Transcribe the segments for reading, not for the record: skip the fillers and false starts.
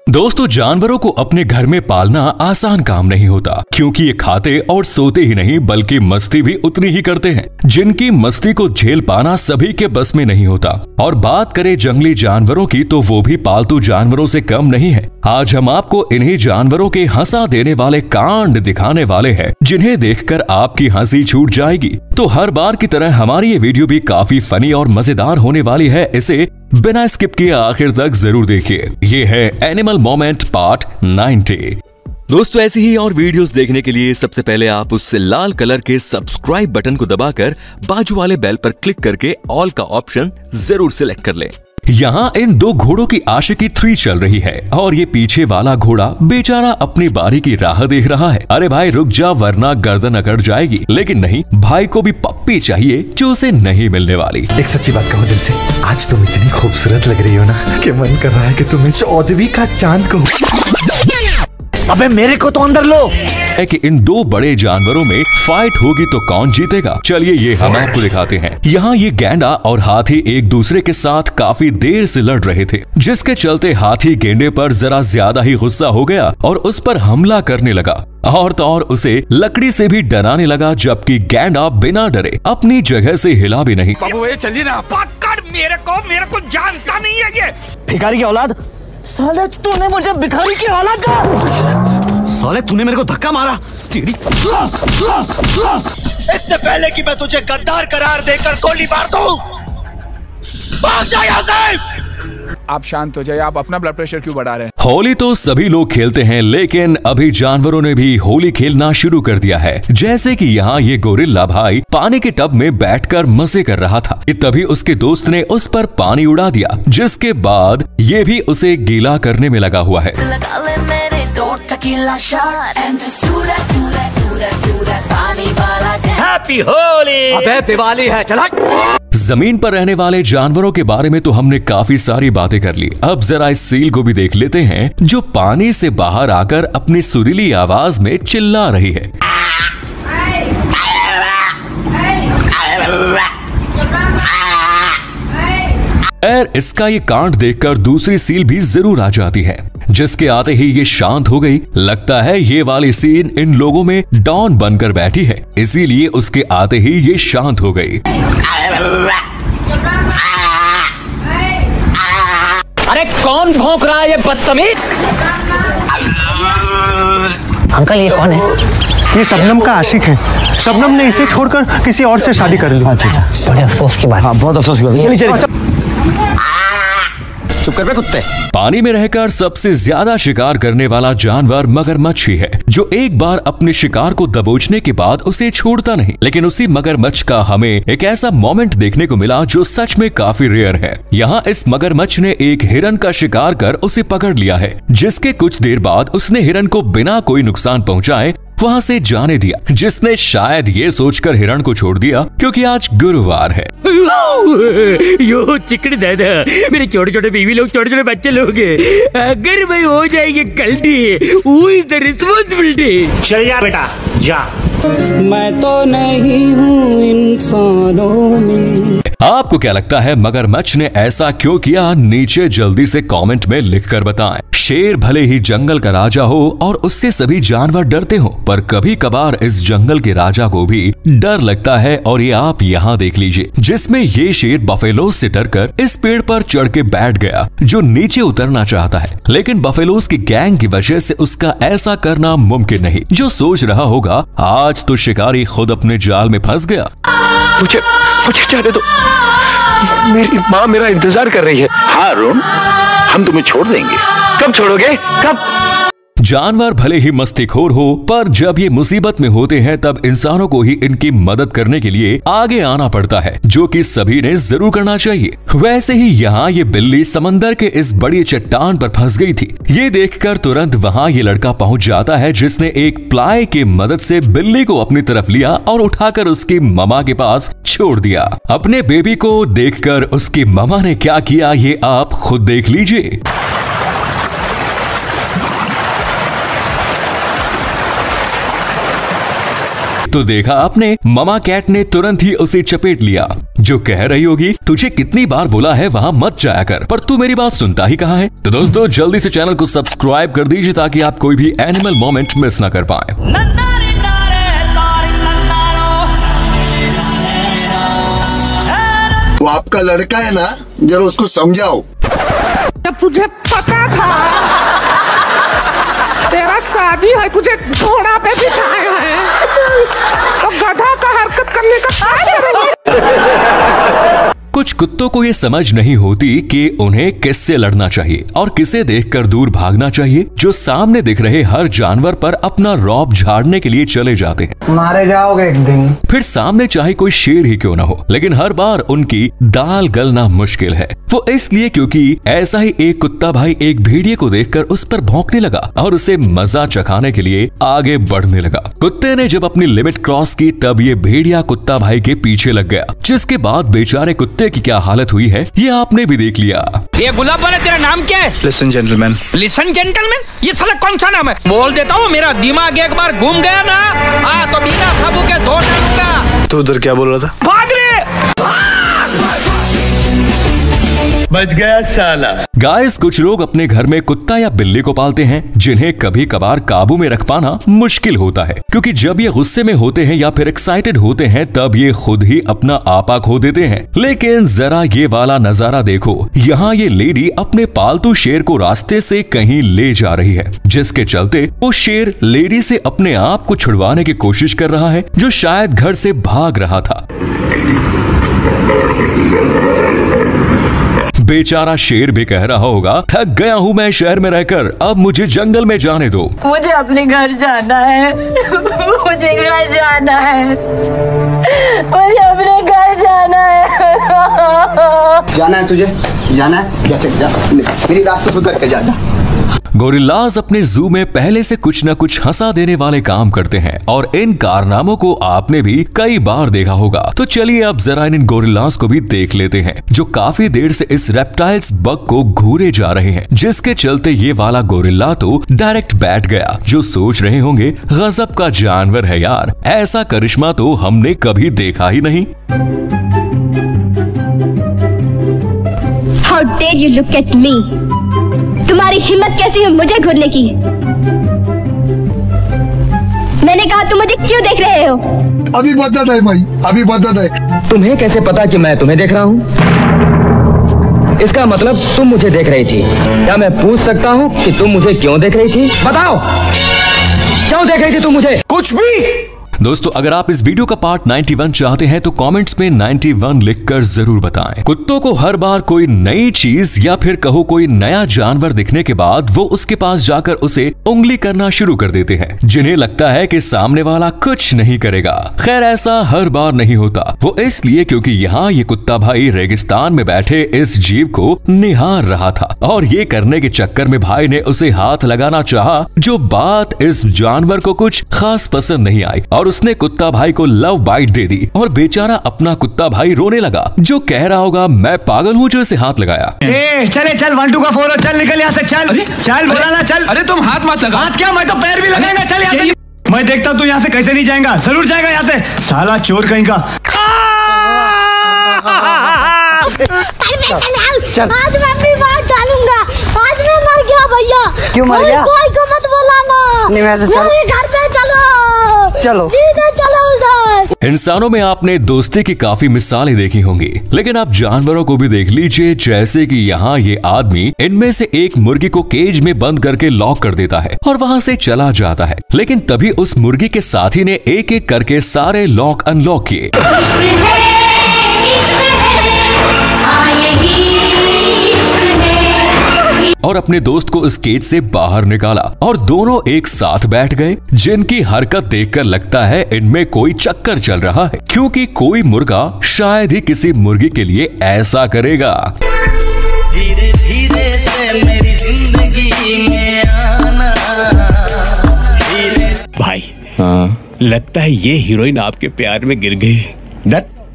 दोस्तों, जानवरों को अपने घर में पालना आसान काम नहीं होता, क्योंकि ये खाते और सोते ही नहीं बल्कि मस्ती भी उतनी ही करते हैं, जिनकी मस्ती को झेल पाना सभी के बस में नहीं होता। और बात करें जंगली जानवरों की तो वो भी पालतू जानवरों से कम नहीं है। आज हम आपको इन्हीं जानवरों के हंसा देने वाले कांड दिखाने वाले हैं, जिन्हें देखकर आपकी हंसी छूट जाएगी। तो हर बार की तरह हमारी ये वीडियो भी काफी फनी और मजेदार होने वाली है, इसे बिना स्किप किए आखिर तक जरूर देखिए। ये है एनिमल मोमेंट पार्ट 90। दोस्तों, ऐसी ही और वीडियोस देखने के लिए सबसे पहले आप उस लाल कलर के सब्सक्राइब बटन को दबाकर बाजू वाले बेल पर क्लिक करके ऑल का ऑप्शन जरूर सिलेक्ट कर लें। यहाँ इन दो घोड़ों की आशिकी 3 चल रही है और ये पीछे वाला घोड़ा बेचारा अपनी बारी की राह देख रहा है। अरे भाई रुक जा, वरना गर्दन अकड़ जाएगी। लेकिन नहीं, भाई को भी पप्पी चाहिए जो उसे नहीं मिलने वाली। एक सच्ची बात कहो दिल से, आज तुम इतनी खूबसूरत लग रही हो ना कि मन कर रहा है कि तुम्हें 14वीं का चांद कहूं। अबे मेरे को तो अंदर लो। है कि इन दो बड़े जानवरों में फाइट होगी तो कौन जीतेगा, चलिए ये हम आपको दिखाते हैं। यहाँ ये गैंडा और हाथी एक दूसरे के साथ काफी देर से लड़ रहे थे, जिसके चलते हाथी गेंडे पर जरा ज्यादा ही गुस्सा हो गया और उस पर हमला करने लगा और तो और उसे लकड़ी से भी डराने लगा, जबकि गैंडा बिना डरे अपनी जगह से हिला भी नहीं। बाबू चलिए ना, पकड़ मेरे को जानता नहीं है ये भिखारी की औलाद। साले तूने मुझे भिखारी की औलाद कहा? साले तूने मेरे को धक्का मारा। तेरी इससे पहले कि मैं तुझे गद्दार करार देकर गोली मार दूं, भाग जा यहाँ से। आप शांत हो जाइए, आप अपना ब्लड प्रेशर क्यों बढ़ा रहे हैं? होली तो सभी लोग खेलते हैं, लेकिन अभी जानवरों ने भी होली खेलना शुरू कर दिया है। जैसे कि यहाँ ये गोरिल्ला भाई पानी के टब में बैठकर मजे कर रहा था कि तभी उसके दोस्त ने उस पर पानी उड़ा दिया, जिसके बाद ये भी उसे गीला करने में लगा हुआ है। हैप्पी होली। अबे दिवाली है, चला। जमीन पर रहने वाले जानवरों के बारे में तो हमने काफी सारी बातें कर ली। अब जरा इस सील को भी देख लेते हैं, जो पानी से बाहर आकर अपनी सुरीली आवाज में चिल्ला रही है। इसका ये कांड देखकर दूसरी सील भी जरूर आ जाती है, जिसके आते ही ये शांत हो गई। लगता है ये वाली सीन इन लोगों में डॉन बनकर बैठी है, इसीलिए उसके आते ही ये शांत हो गई। अरे कौन भौंक रहा है ये बदतमीज? अंकल ये कौन है? ये शबनम का आशिक है। शबनम ने इसे छोड़कर किसी और से शादी कर ली। बड़े अफसोस की बात। हाँ, बहुत अफसोस की बात। चलिए चुप कर बे कुत्ते। पानी में रहकर सबसे ज्यादा शिकार करने वाला जानवर मगरमच्छ ही है, जो एक बार अपने शिकार को दबोचने के बाद उसे छोड़ता नहीं। लेकिन उसी मगरमच्छ का हमें एक ऐसा मोमेंट देखने को मिला जो सच में काफी रेयर है। यहाँ इस मगरमच्छ ने एक हिरन का शिकार कर उसे पकड़ लिया है, जिसके कुछ देर बाद उसने हिरन को बिना कोई नुकसान पहुँचाए वहाँ से जाने दिया, जिसने शायद ये सोचकर हिरण को छोड़ दिया क्योंकि आज गुरुवार है। यो चिकन दादा, मेरे छोटे छोटे बीवी लोग, छोटे छोटे बच्चे लोग, अगर मैं हो जाएंगे गलती, हु इज द रिस्पांसिबिलिटी? चल जा बेटा जा। मैं तो नहीं हूँ इंसानों में। आपको क्या लगता है मगरमच्छ ने ऐसा क्यों किया? नीचे जल्दी से कमेंट में लिखकर बताएं। शेर भले ही जंगल का राजा हो और उससे सभी जानवर डरते हो, पर कभी कभार इस जंगल के राजा को भी डर लगता है। और ये आप यहाँ देख लीजिए, जिसमें ये शेर बफेलोज से डरकर इस पेड़ पर चढ़ के बैठ गया, जो नीचे उतरना चाहता है, लेकिन बफेलोज की गैंग की वजह से उसका ऐसा करना मुमकिन नहीं। जो सोच रहा होगा आज तो शिकारी खुद अपने जाल में फंस गया। मुझे जाने दो, मेरी माँ मेरा इंतजार कर रही है। हाँ अरुण, हम तुम्हें छोड़ देंगे। कब छोड़ोगे? कब? जानवर भले ही मस्तीखोर हो, पर जब ये मुसीबत में होते हैं तब इंसानों को ही इनकी मदद करने के लिए आगे आना पड़ता है, जो कि सभी ने जरूर करना चाहिए। वैसे ही यहाँ ये बिल्ली समंदर के इस बड़ी चट्टान पर फंस गई थी। ये देखकर तुरंत वहाँ ये लड़का पहुँच जाता है, जिसने एक प्लाई की मदद से बिल्ली को अपनी तरफ लिया और उठाकर उसकी ममा के पास छोड़ दिया। अपने बेबी को देखकर उसकी ममा ने क्या किया ये आप खुद देख लीजिए। तो देखा आपने, ममा कैट ने तुरंत ही उसे चपेट लिया, जो कह रही होगी तुझे कितनी बार बोला है वहाँ मत जाया कर, पर तू मेरी बात सुनता ही कहाँ है। तो दोस्तों जल्दी से चैनल को सब्सक्राइब कर दीजिए ताकि आप कोई भी एनिमल मोमेंट मिस ना कर पाए। वो आपका लड़का है ना, जरा उसको समझाओ। जब तुझे पता था तेरा शादी है, तुझे घोड़ा पे बिठाया है, तो गधा का हरकत करने का क्या करेंगे? कुछ कुत्तों को ये समझ नहीं होती कि उन्हें किससे लड़ना चाहिए और किसे देखकर दूर भागना चाहिए, जो सामने दिख रहे हर जानवर पर अपना रौब झाड़ने के लिए चले जाते हैं। मारे जाओगे एक दिन। फिर सामने चाहे कोई शेर ही क्यों ना हो, लेकिन हर बार उनकी दाल गलना मुश्किल है। वो इसलिए क्योंकि ऐसा ही एक कुत्ता भाई एक भेड़िए को देखकर उस पर भौंकने लगा और उसे मजा चखाने के लिए आगे बढ़ने लगा। कुत्ते ने जब अपनी लिमिट क्रॉस की तब ये भेड़िया कुत्ता भाई के पीछे लग गया, जिसके बाद बेचारे कुत्ते की क्या हालत हुई है ये आपने भी देख लिया। ये गुलाब वाला तेरा नाम क्या है? Listen gentleman. Listen gentleman? ये साला कौन सा नाम है? बोल देता हूँ, मेरा दिमाग एक बार घूम गया ना, तो बिना साबु के धो डालूंगा। तू उधर क्या बोल रहा था? भाग रे! बच गया साला। गाइस, कुछ लोग अपने घर में कुत्ता या बिल्ली को पालते हैं जिन्हें कभी कभार काबू में रख पाना मुश्किल होता है, क्योंकि जब ये गुस्से में होते हैं या फिर एक्साइटेड होते हैं तब ये खुद ही अपना आपा खो देते हैं। लेकिन जरा ये वाला नजारा देखो, यहाँ ये लेडी अपने पालतू शेर को रास्ते से कहीं ले जा रही है, जिसके चलते वो शेर लेडी से अपने आप को छुड़वाने की कोशिश कर रहा है, जो शायद घर से भाग रहा था। बेचारा शेर भी कह रहा होगा, थक गया हूँ मैं शहर में रहकर, अब मुझे जंगल में जाने दो। मुझे अपने घर जाना है, मुझे घर जाना है, मुझे अपने घर जाना है। जाना है तुझे? जाना है? जा चल जा, मेरी लाश को सुधर के जा जा। गोरिल्लाज अपने जू में पहले से कुछ न कुछ हंसा देने वाले काम करते हैं और इन कारनामों को आपने भी कई बार देखा होगा। तो चलिए अब जरा इन गोरिल्लाज को भी देख लेते हैं, जो काफी देर से इस रेप्टाइल्स बग को घूरे जा रहे हैं, जिसके चलते ये वाला गोरिल्ला तो डायरेक्ट बैठ गया, जो सोच रहे होंगे गजब का जानवर है यार, ऐसा करिश्मा तो हमने कभी देखा ही नहीं। How dare you look at me? तुम्हारी हिम्मत कैसी हुई मुझे घूरने की? मैंने कहा तुम मुझे क्यों देख रहे हो? अभी बता दे भाई, अभी बता दे। तुम्हें कैसे पता कि मैं तुम्हें देख रहा हूँ? इसका मतलब तुम मुझे देख रही थी। क्या मैं पूछ सकता हूँ कि तुम मुझे क्यों देख रही थी? बताओ, क्यों देख रही थी तुम मुझे? कुछ भी। दोस्तों अगर आप इस वीडियो का पार्ट 91 चाहते हैं तो कमेंट्स में 91 लिखकर जरूर बताएं। कुत्तों को हर बार कोई नई चीज या फिर कहो कोई नया जानवर दिखने के बाद वो उसके पास जाकर उसे उंगली करना शुरू कर देते हैं, जिन्हें लगता है कि सामने वाला कुछ नहीं करेगा। खैर ऐसा हर बार नहीं होता, वो इसलिए क्योंकि यहाँ ये कुत्ता भाई रेगिस्तान में बैठे इस जीव को निहार रहा था और ये करने के चक्कर में भाई ने उसे हाथ लगाना चाहा, जो बात इस जानवर को कुछ खास पसंद नहीं आई और उसने कुत्ता भाई को लव बाइट दे दी और बेचारा अपना कुत्ता भाई रोने लगा, जो कह रहा होगा मैं पागल हूँ जो इसे हाथ लगाया। चले चल 1 2 का 4 चल निकल यहाँ से, चल चल बोला ना चल। अरे तुम हाथ मत लगा। हाथ क्या, मैं तो पैर भी लगाएगा। चल यहाँ से, मैं देखता तू यहाँ से कैसे नहीं जाएगा, जरूर जाएगा यहाँ से, साला चोर कहीं का। चल आज मैं अपनी बात डालूंगा, आज मैं मर गया भैया। क्यों मर गया? कोई को मत बुलाना, मेरे घर पे चलो चलो चलो उधर। इंसानों में आपने दोस्ती की काफी मिसालें देखी होंगी, लेकिन आप जानवरों को भी देख लीजिए, जैसे कि यहाँ ये आदमी इनमें से एक मुर्गी को केज में बंद करके लॉक कर देता है और वहाँ से चला जाता है, लेकिन तभी उस मुर्गी के साथी ने एक एक करके सारे लॉक अनलॉक किए और अपने दोस्त को इस केज से बाहर निकाला और दोनों एक साथ बैठ गए, जिनकी हरकत देखकर लगता है इनमें कोई चक्कर चल रहा है, क्योंकि कोई मुर्गा शायद ही किसी मुर्गी के लिए ऐसा करेगा। धीरे धीरे से मेरी जिंदगी में आना। भाई लगता है ये हीरोइन आपके प्यार में गिर गई।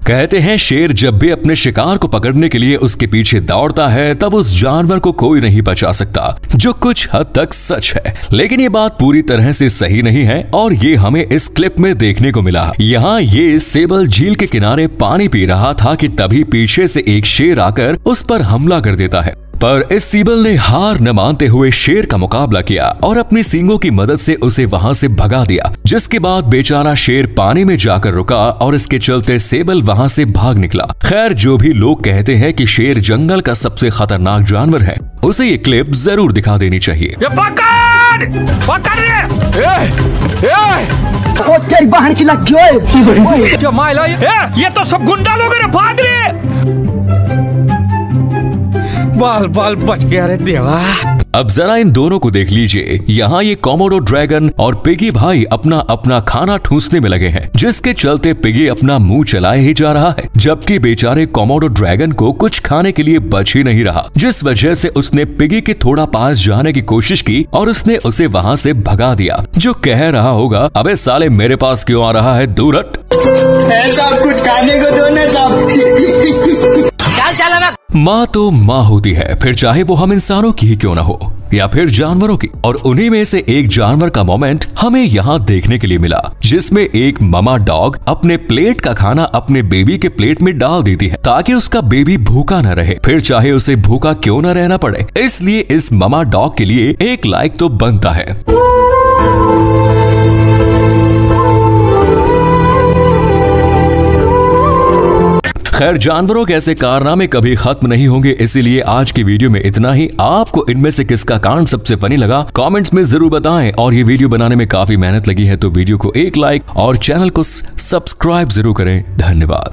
कहते हैं शेर जब भी अपने शिकार को पकड़ने के लिए उसके पीछे दौड़ता है तब उस जानवर को कोई नहीं बचा सकता, जो कुछ हद तक सच है। लेकिन ये बात पूरी तरह से सही नहीं है और ये हमें इस क्लिप में देखने को मिला। यहाँ ये सेबल झील के किनारे पानी पी रहा था कि तभी पीछे से एक शेर आकर उस पर हमला कर देता है, पर इस सीबल ने हार न मानते हुए शेर का मुकाबला किया और अपनी सींगों की मदद से उसे वहां से भगा दिया, जिसके बाद बेचारा शेर पानी में जाकर रुका और इसके चलते सेबल वहां से भाग निकला। खैर, जो भी लोग कहते हैं कि शेर जंगल का सबसे खतरनाक जानवर है, उसे ये क्लिप जरूर दिखा देनी चाहिए। ये तो सब गुंडा लोग हैं, भाग रहे। बाल बाल बच गया रे देवा। अब जरा इन दोनों को देख लीजिए। यहाँ ये कोमोडो ड्रैगन और पिगी भाई अपना अपना खाना ठूंसने में लगे हैं, जिसके चलते पिगी अपना मुंह चलाए ही जा रहा है, जबकि बेचारे कोमोडो ड्रैगन को कुछ खाने के लिए बच ही नहीं रहा, जिस वजह से उसने पिगी के थोड़ा पास जाने की कोशिश की और उसने उसे वहाँ से भगा दिया, जो कह रहा होगा, अबे साले मेरे पास क्यों आ रहा है, दूर हट। सब कुछ खाने को दो ना सब। माँ तो माँ होती है, फिर चाहे वो हम इंसानों की ही क्यों ना हो या फिर जानवरों की। और उन्हीं में से एक जानवर का मोमेंट हमें यहाँ देखने के लिए मिला, जिसमें एक ममा डॉग अपने प्लेट का खाना अपने बेबी के प्लेट में डाल देती है ताकि उसका बेबी भूखा न रहे, फिर चाहे उसे भूखा क्यों न रहना पड़े। इसलिए इस ममा डॉग के लिए एक लाइक तो बनता है। खैर, जानवरों के ऐसे कारनामे कभी खत्म नहीं होंगे, इसीलिए आज की वीडियो में इतना ही। आपको इनमें से किसका कांड सबसे फनी लगा कमेंट्स में जरूर बताएं, और ये वीडियो बनाने में काफी मेहनत लगी है तो वीडियो को एक लाइक और चैनल को सब्सक्राइब जरूर करें। धन्यवाद।